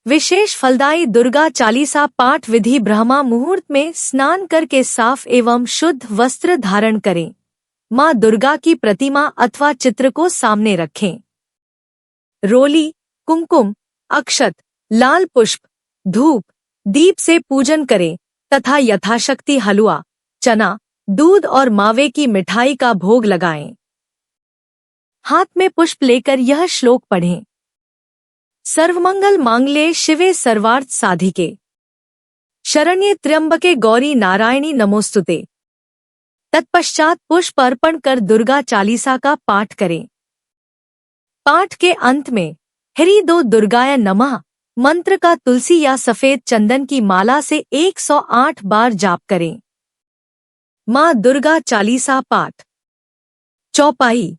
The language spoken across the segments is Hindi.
विशेष फलदायी दुर्गा चालीसा पाठ विधि ब्रह्मा मुहूर्त में स्नान करके साफ एवं शुद्ध वस्त्र धारण करें। मां दुर्गा की प्रतिमा अथवा चित्र को सामने रखें। रोली, कुमकुम, अक्षत, लाल पुष्प, धूप, दीप से पूजन करें तथा यथाशक्ति हलवा, चना, दूध और मावे की मिठाई का भोग लगाएं। हाथ में पुष्प लेकर यह श्लोक पढ़ें। सर्वमंगल मांगल्ये शिवे सर्वार्थ साधिके शरण्ये त्र्यंबके गौरी नारायणी नमोस्तुते। तत्पश्चात पुष्प अर्पण कर दुर्गा चालीसा का पाठ करें। पाठ के अंत में हरि दो दुर्गाय नमः मंत्र का तुलसी या सफेद चंदन की माला से 108 बार जाप करें। मां दुर्गा चालीसा पाठ। चौपाई।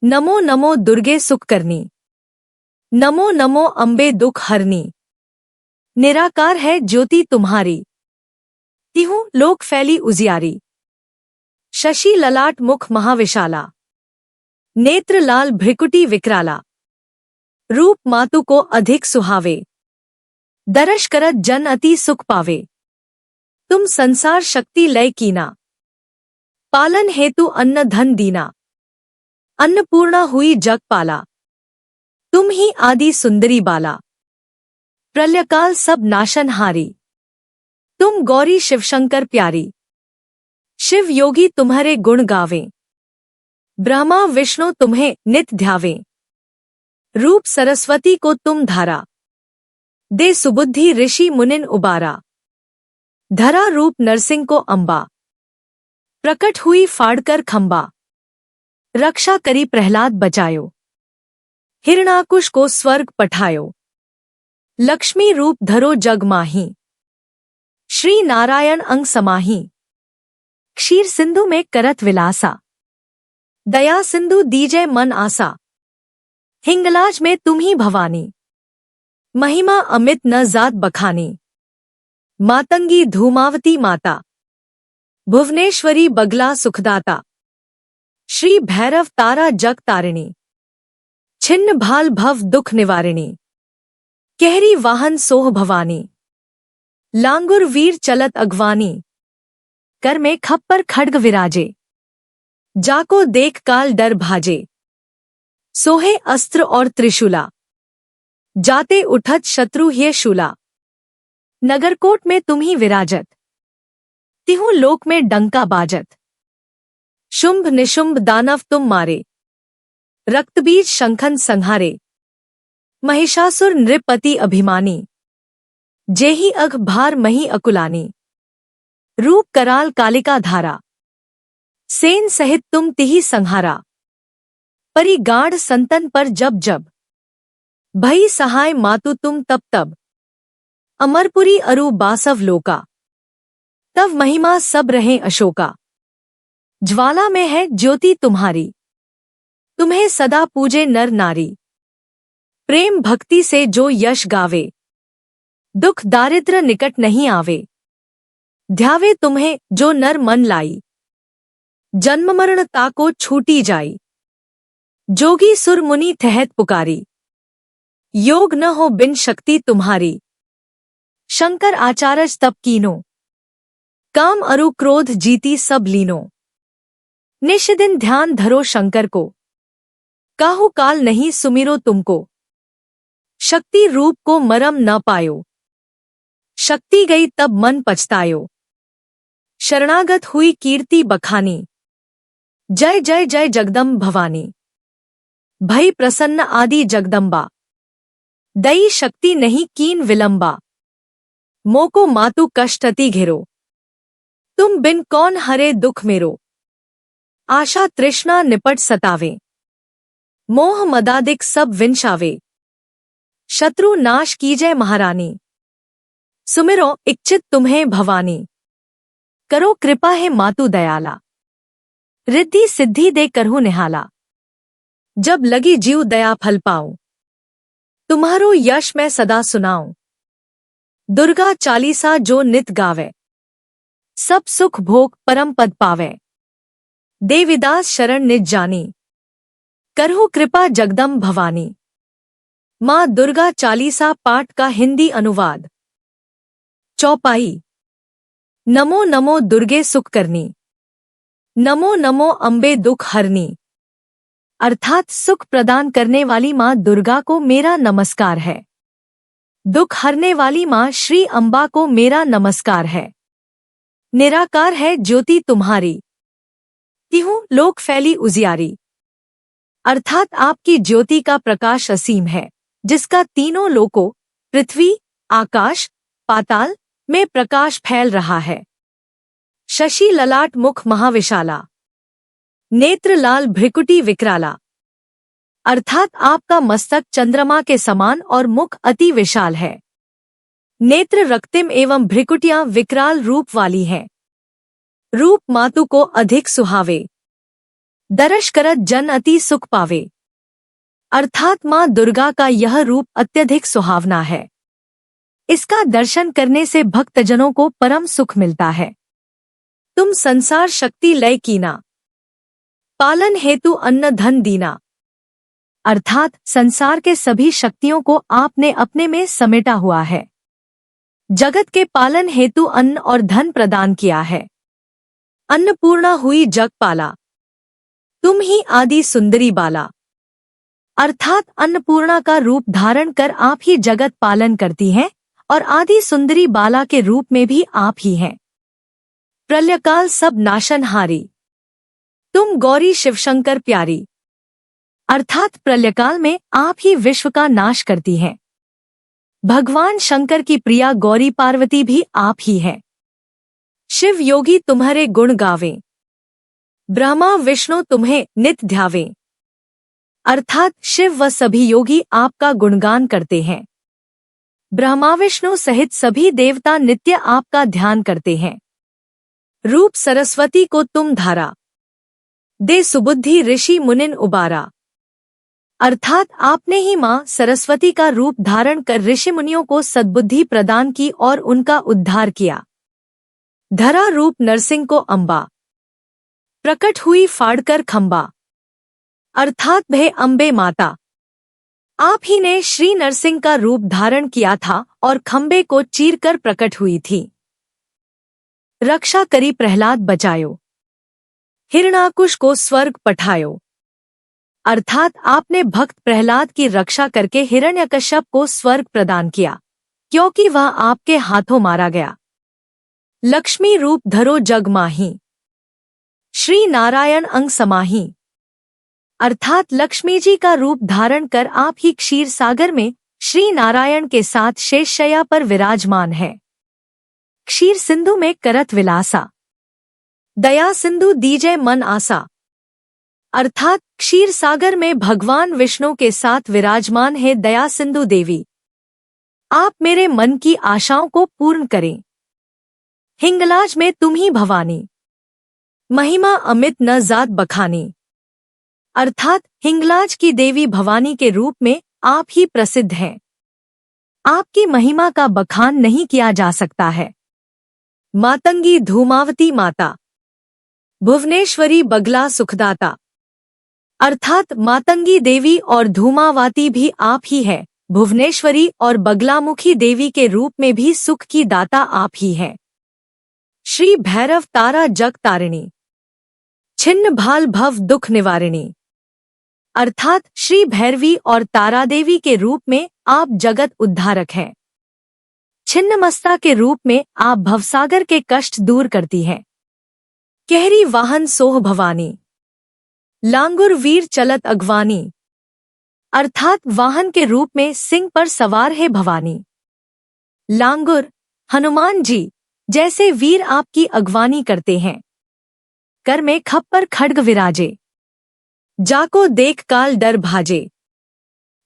नमो नमो दुर्गे सुख करनी, नमो नमो अम्बे दुख हरनी, निराकार है ज्योति तुम्हारी, तिहु लोक फैली उजियारी। शशि ललाट मुख महाविशाला, नेत्र लाल भ्रिकुटी विकराला, रूप मातु को अधिक सुहावे, दरश करत जन अति सुख पावे। तुम संसार शक्ति लय कीना, पालन हेतु अन्न धन दीना, अन्नपूर्णा हुई जग पाला। तुम ही आदि सुंदरी बाला, प्रलयकाल सब नाशनहारी। तुम गौरी शिवशंकर प्यारी, शिव योगी तुम्हारे गुण गावें। ब्रह्मा विष्णु तुम्हें नित ध्यावें। रूप सरस्वती को तुम धारा, दे सुबुद्धि ऋषि मुनिन उबारा। धरा रूप नरसिंह को अंबा, प्रकट हुई फाड़कर खंबा। रक्षा करी प्रहलाद बचायो, हिरणाकुश को स्वर्ग पठायो। लक्ष्मी रूप धरो जग माही, श्री नारायण अंग समाही। क्षीर सिंधु में करत विलासा, दया सिंधु दीजय मन आसा। हिंगलाज में तुम ही भवानी, महिमा अमित न जात बखानी। मातंगी धूमावती माता, भुवनेश्वरी बगला सुखदाता। श्री भैरव तारा जग तारिणी, छिन्न भाल भव दुख निवारिणी। कहरी वाहन सोह भवानी, लांगुर वीर चलत अगवानी। कर में खप्पर खड्ग विराजे, जाको देख काल डर भाजे। सोहे अस्त्र और त्रिशूला, जाते उठत शत्रु ये शूला। नगरकोट में तुम ही विराजत, तिहु लोक में डंका बाजत। शुंभ निशुंभ दानव तुम मारे, रक्तबीज शंखन संहारे। महिषासुर नृपति अभिमानी, जेहि अघ भार मही अकुलानी। रूप कराल कालिका धारा, सेन सहित तुम तिहि संहारा। परि गाढ़ संतन पर जब जब, भई सहाय मातु तुम तब तब। अमरपुरी अरु बासव लोका, तव महिमा सब रहे अशोका। ज्वाला में है ज्योति तुम्हारी, तुम्हें सदा पूजे नर नारी। प्रेम भक्ति से जो यश गावे, दुख दारिद्र निकट नहीं आवे। ध्यावे तुम्हें जो नर मन लाई, जन्म मरण ताको छूटी जाई। जोगी सुर मुनि ठहत पुकारी, योग न हो बिन शक्ति तुम्हारी। शंकर आचारज तप कीनो, काम अरु क्रोध जीती सब लीनो। निष्दिन ध्यान धरो शंकर को, काहू काल नहीं सुमिरो तुमको। शक्ति रूप को मरम न पायो, शक्ति गई तब मन पछतायो। शरणागत हुई कीर्ति बखानी, जय जय जय जगदम्ब भवानी। भई प्रसन्न आदि जगदम्बा, दई शक्ति नहीं कीन विलंबा। मोको मातु कष्ट अति घिरो, तुम बिन कौन हरे दुख मेरो। आशा तृष्णा निपट सतावे, मोह मदादिक सब विंशावे। शत्रु नाश कीजय महारानी, सुमिरो इच्छित तुम्हें भवानी। करो कृपा है मातु दयाला, रिद्धि सिद्धि दे करहु निहाला। जब लगी जीव दया फल पाऊं, तुम्हारो यश मैं सदा सुनाऊं। दुर्गा चालीसा जो नित गावे, सब सुख भोग परम पद पावे। देविदास शरण निज जानी, करहु कृपा जगदम्ब भवानी। माँ दुर्गा चालीसा पाठ का हिंदी अनुवाद। चौपाई। नमो नमो दुर्गे सुख करनी, नमो नमो अम्बे दुख हरनी। अर्थात सुख प्रदान करने वाली माँ दुर्गा को मेरा नमस्कार है, दुख हरने वाली माँ श्री अम्बा को मेरा नमस्कार है। निराकार है ज्योति तुम्हारी, तिहु लोक फैली उजियारी। अर्थात आपकी ज्योति का प्रकाश असीम है, जिसका तीनों लोकों पृथ्वी, आकाश, पाताल में प्रकाश फैल रहा है। शशि ललाट मुख महाविशाला, नेत्र लाल भ्रिकुटी विकराला। अर्थात आपका मस्तक चंद्रमा के समान और मुख अति विशाल है। नेत्र रक्तिम एवं भ्रिकुटियां विकराल रूप वाली हैं। रूप मातु को अधिक सुहावे, दर्श करत जन अति सुख पावे। अर्थात माँ दुर्गा का यह रूप अत्यधिक सुहावना है। इसका दर्शन करने से भक्तजनों को परम सुख मिलता है। तुम संसार शक्ति लय कीना, पालन हेतु अन्न धन दीना। अर्थात संसार के सभी शक्तियों को आपने अपने में समेटा हुआ है। जगत के पालन हेतु अन्न और धन प्रदान किया है। अन्नपूर्णा हुई जग पाला, तुम ही आदि सुंदरी बाला। अर्थात अन्नपूर्णा का रूप धारण कर आप ही जगत पालन करती हैं और आदि सुंदरी बाला के रूप में भी आप ही हैं। प्रलयकाल सब नाशनहारी, तुम गौरी शिवशंकर प्यारी। अर्थात प्रलयकाल में आप ही विश्व का नाश करती हैं। भगवान शंकर की प्रिया गौरी पार्वती भी आप ही हैं। शिव योगी तुम्हारे गुण गावें, ब्रह्मा विष्णु तुम्हें नित ध्यावें। अर्थात शिव व सभी योगी आपका गुणगान करते हैं। ब्रह्मा विष्णु सहित सभी देवता नित्य आपका ध्यान करते हैं। रूप सरस्वती को तुम धारा, दे सुबुद्धि ऋषि मुनिन उबारा। अर्थात आपने ही माँ सरस्वती का रूप धारण कर ऋषि मुनियों को सद्बुद्धि प्रदान की और उनका उद्धार किया। धरा रूप नरसिंह को अम्बा, प्रकट हुई फाड़कर खंबा। अर्थात भे अम्बे माता, आप ही ने श्री नरसिंह का रूप धारण किया था और खंबे को चीरकर प्रकट हुई थी। रक्षा करी प्रहलाद बचायो, हिरणाकुश को स्वर्ग पठायो। अर्थात आपने भक्त प्रहलाद की रक्षा करके हिरण्यकश्यप को स्वर्ग प्रदान किया, क्योंकि वह आपके हाथों मारा गया। लक्ष्मी रूप धरो जग माही, श्री नारायण अंग समाही। अर्थात लक्ष्मी जी का रूप धारण कर आप ही क्षीर सागर में श्री नारायण के साथ शेषशय्या पर विराजमान है। क्षीर सिंधु में करत विलासा, दया सिंधु दीजय मन आसा। अर्थात क्षीर सागर में भगवान विष्णु के साथ विराजमान है दया सिंधु देवी। आप मेरे मन की आशाओं को पूर्ण करें। हिंगलाज में तुम ही भवानी, महिमा अमित न जात बखानी। अर्थात हिंगलाज की देवी भवानी के रूप में आप ही प्रसिद्ध हैं। आपकी महिमा का बखान नहीं किया जा सकता है। मातंगी धूमावती माता, भुवनेश्वरी बगला सुखदाता। अर्थात मातंगी देवी और धूमावती भी आप ही है। भुवनेश्वरी और बगलामुखी देवी के रूप में भी सुख की दाता आप ही हैं। श्री भैरव तारा जग तारिणी, छिन्न भाल भव दुख निवारिणी। अर्थात श्री भैरवी और तारा देवी के रूप में आप जगत उद्धारक हैं। छिन्नमस्ता के रूप में आप भवसागर के कष्ट दूर करती हैं। कहरी वाहन सोह भवानी, लांगुर वीर चलत अगवानी। अर्थात वाहन के रूप में सिंह पर सवार है भवानी। लांगुर हनुमान जी जैसे वीर आपकी अगवानी करते हैं। कर में खप्पर खड्ग विराजे, जाको देख काल डर भाजे।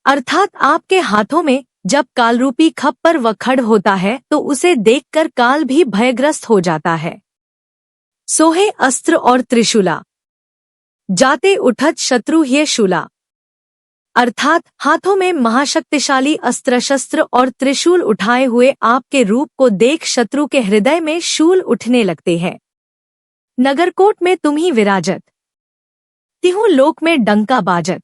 अर्थात आपके हाथों में जब कालरूपी खप्पर व खड्ग होता है तो उसे देखकर काल भी भयग्रस्त हो जाता है। सोहे अस्त्र और त्रिशूला, जाते उठत शत्रु ये शूला। अर्थात हाथों में महाशक्तिशाली अस्त्र शस्त्र और त्रिशूल उठाए हुए आपके रूप को देख शत्रु के हृदय में शूल उठने लगते हैं। नगरकोट में तुम ही विराजत, तिहु लोक में डंका बाजत।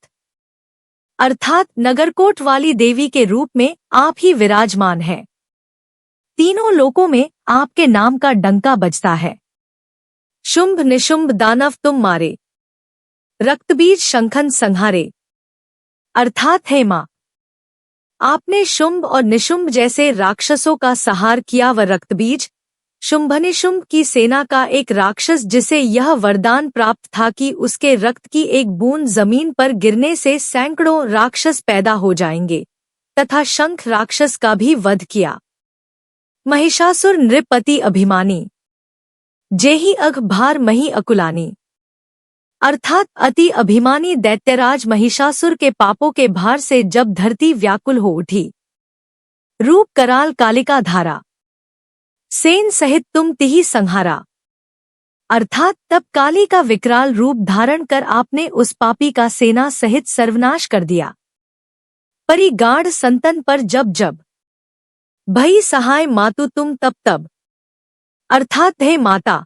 अर्थात नगरकोट वाली देवी के रूप में आप ही विराजमान हैं। तीनों लोकों में आपके नाम का डंका बजता है। शुंभ निशुंभ दानव तुम मारे, रक्तबीज शंखन संहारे। अर्थात हे मां, आपने शुंभ और निशुंभ जैसे राक्षसों का संहार किया व रक्तबीज शुंभनिशुंभ की सेना का एक राक्षस जिसे यह वरदान प्राप्त था कि उसके रक्त की एक बूंद जमीन पर गिरने से सैकड़ों राक्षस पैदा हो जाएंगे, तथा शंख राक्षस का भी वध किया। महिषासुर नृपति अभिमानी, जेहि अघ भार मही अकुलानी। अर्थात अति अभिमानी दैत्यराज महिषासुर के पापों के भार से जब धरती व्याकुल हो उठी, रूप कराल कालिका धारा, सेन सहित तुम तिहि संहारा। अर्थात तब काली का विकराल रूप धारण कर आपने उस पापी का सेना सहित सर्वनाश कर दिया। परिगाढ़ संतन पर जब जब भई सहाय मातु तुम तब तब। अर्थात हे माता,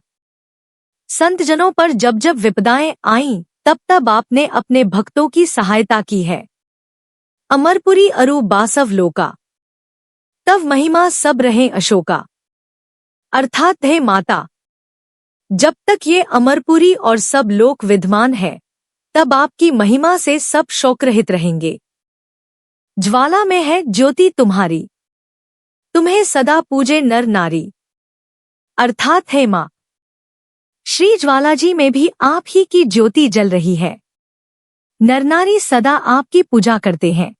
संतजनों पर जब जब विपदाएं आईं तब तब आपने अपने भक्तों की सहायता की है। अमरपुरी अरु बासव लोका, तव महिमा सब रहे अशोका। अर्थात हे माता, जब तक ये अमरपुरी और सब लोक विद्यमान है तब आपकी महिमा से सब शोकरहित रहेंगे। ज्वाला में है ज्योति तुम्हारी, तुम्हें सदा पूजे नर नारी। अर्थात हे मां, श्री ज्वालाजी में भी आप ही की ज्योति जल रही है। नर नारी सदा आपकी पूजा करते हैं।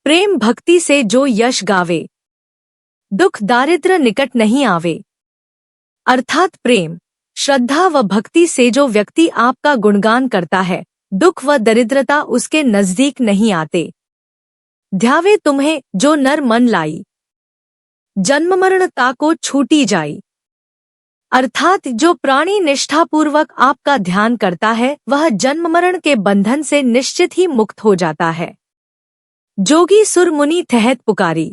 प्रेम भक्ति से जो यश गावे, दुख दारिद्र निकट नहीं आवे। अर्थात प्रेम, श्रद्धा व भक्ति से जो व्यक्ति आपका गुणगान करता है, दुख व दरिद्रता उसके नजदीक नहीं आते। ध्यावे तुम्हें जो नर मन लाई, जन्म मरण ताको छूटी जाई। अर्थात जो प्राणी निष्ठापूर्वक आपका ध्यान करता है वह जन्म मरण के बंधन से निश्चित ही मुक्त हो जाता है। जोगी सुर मुनि थहत पुकारी,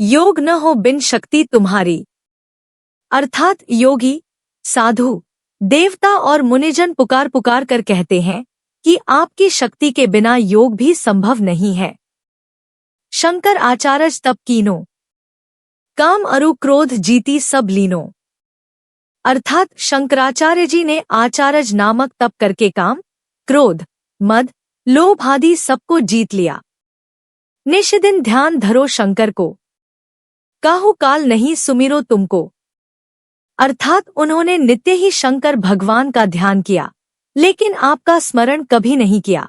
योग न हो बिन शक्ति तुम्हारी। अर्थात योगी, साधु, देवता और मुनिजन पुकार पुकार कर कहते हैं कि आपकी शक्ति के बिना योग भी संभव नहीं है। शंकर आचारज तप कीनो, काम अरु क्रोध जीती सब लीनो। अर्थात शंकराचार्य जी ने आचारज नामक तप करके काम, क्रोध, मद, लोभ आदि सबको जीत लिया। निष्दिन ध्यान धरो शंकर को, काहू काल नहीं सुमिरो तुमको। अर्थात उन्होंने नित्य ही शंकर भगवान का ध्यान किया, लेकिन आपका स्मरण कभी नहीं किया।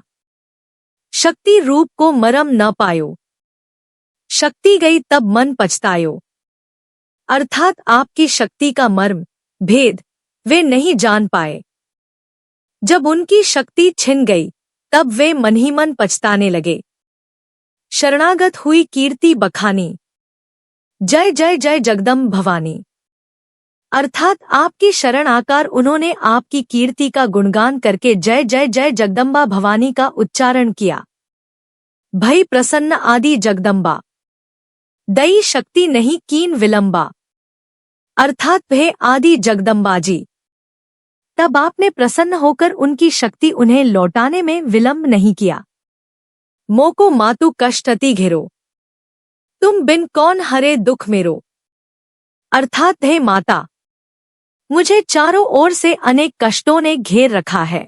शक्ति रूप को मरम न पायो, शक्ति गई तब मन पछतायो। अर्थात आपकी शक्ति का मर्म, भेद वे नहीं जान पाए। जब उनकी शक्ति छिन गई तब वे मन ही मन पछताने लगे। शरणागत हुई कीर्ति बखानी, जय जय जय जगदम्ब भवानी। अर्थात आपकी शरण आकर उन्होंने आपकी कीर्ति का गुणगान करके जय जय जय जगदम्बा भवानी का उच्चारण किया। भई प्रसन्न आदि जगदम्बा, दई शक्ति नहीं कीन विलंबा। अर्थात भे आदि जगदम्बाजी। तब आपने प्रसन्न होकर उनकी शक्ति उन्हें लौटाने में विलंब नहीं किया। मोको मातु कष्ट अति घेरो, तुम बिन कौन हरे दुख मेरो। अर्थात हे माता, मुझे चारों ओर से अनेक कष्टों ने घेर रखा है।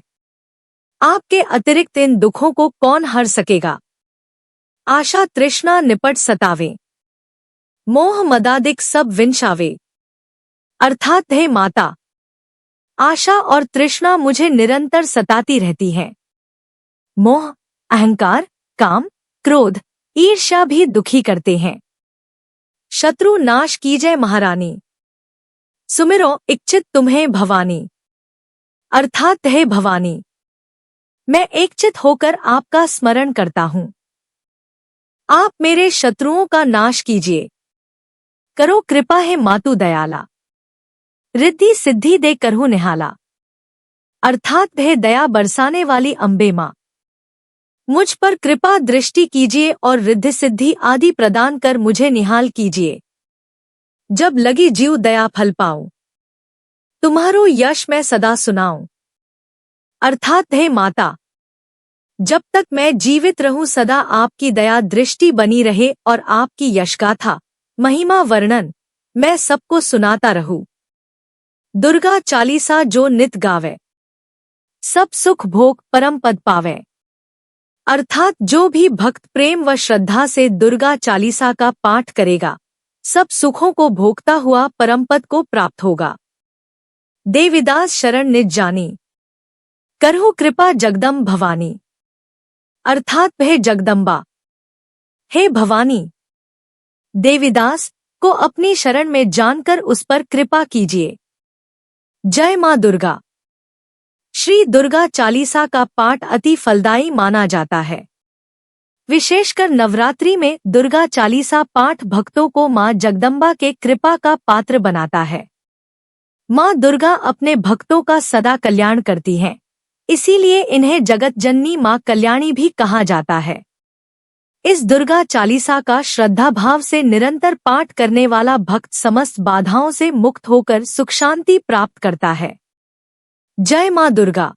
आपके अतिरिक्त इन दुखों को कौन हर सकेगा। आशा तृष्णा निपट सतावे, मोह मदादिक सब विंशावे। अर्थात हे माता, आशा और तृष्णा मुझे निरंतर सताती रहती हैं। मोह, अहंकार, काम, क्रोध, ईर्ष्या भी दुखी करते हैं। शत्रु नाश कीजय महारानी, सुमिरो इच्छित तुम्हें भवानी। अर्थात हे भवानी, मैं एकचित होकर आपका स्मरण करता हूँ। आप मेरे शत्रुओं का नाश कीजिए। करो कृपा है मातु दयाला, रिद्धि सिद्धि दे करहु निहाला। अर्थात है दया बरसाने वाली अम्बे माँ, मुझ पर कृपा दृष्टि कीजिए और रिद्धि सिद्धि आदि प्रदान कर मुझे निहाल कीजिए। जब लगी जीव दया फल पाऊं, तुम्हारो यश मैं सदा सुनाऊं। अर्थात है माता, जब तक मैं जीवित रहूं सदा आपकी दया दृष्टि बनी रहे और आपकी यशगाथा महिमा वर्णन मैं सबको सुनाता रहूं। दुर्गा चालीसा जो नित गावे, सब सुख भोग परम पद पावे। अर्थात जो भी भक्त प्रेम व श्रद्धा से दुर्गा चालीसा का पाठ करेगा, सब सुखों को भोगता हुआ परम पद को प्राप्त होगा। देविदास शरण निज जानी, करहु कृपा जगदम्ब भवानी। अर्थात वह जगदम्बा हे भवानी देविदास को अपनी शरण में जानकर उस पर कृपा कीजिए। जय मां दुर्गा। श्री दुर्गा चालीसा का पाठ अति फलदायी माना जाता है। विशेषकर नवरात्रि में दुर्गा चालीसा पाठ भक्तों को मां जगदम्बा के कृपा का पात्र बनाता है। मां दुर्गा अपने भक्तों का सदा कल्याण करती हैं, इसीलिए इन्हें जगत जननी मां कल्याणी भी कहा जाता है। इस दुर्गा चालीसा का श्रद्धा भाव से निरंतर पाठ करने वाला भक्त समस्त बाधाओं से मुक्त होकर सुख शांति प्राप्त करता है। जय मां दुर्गा।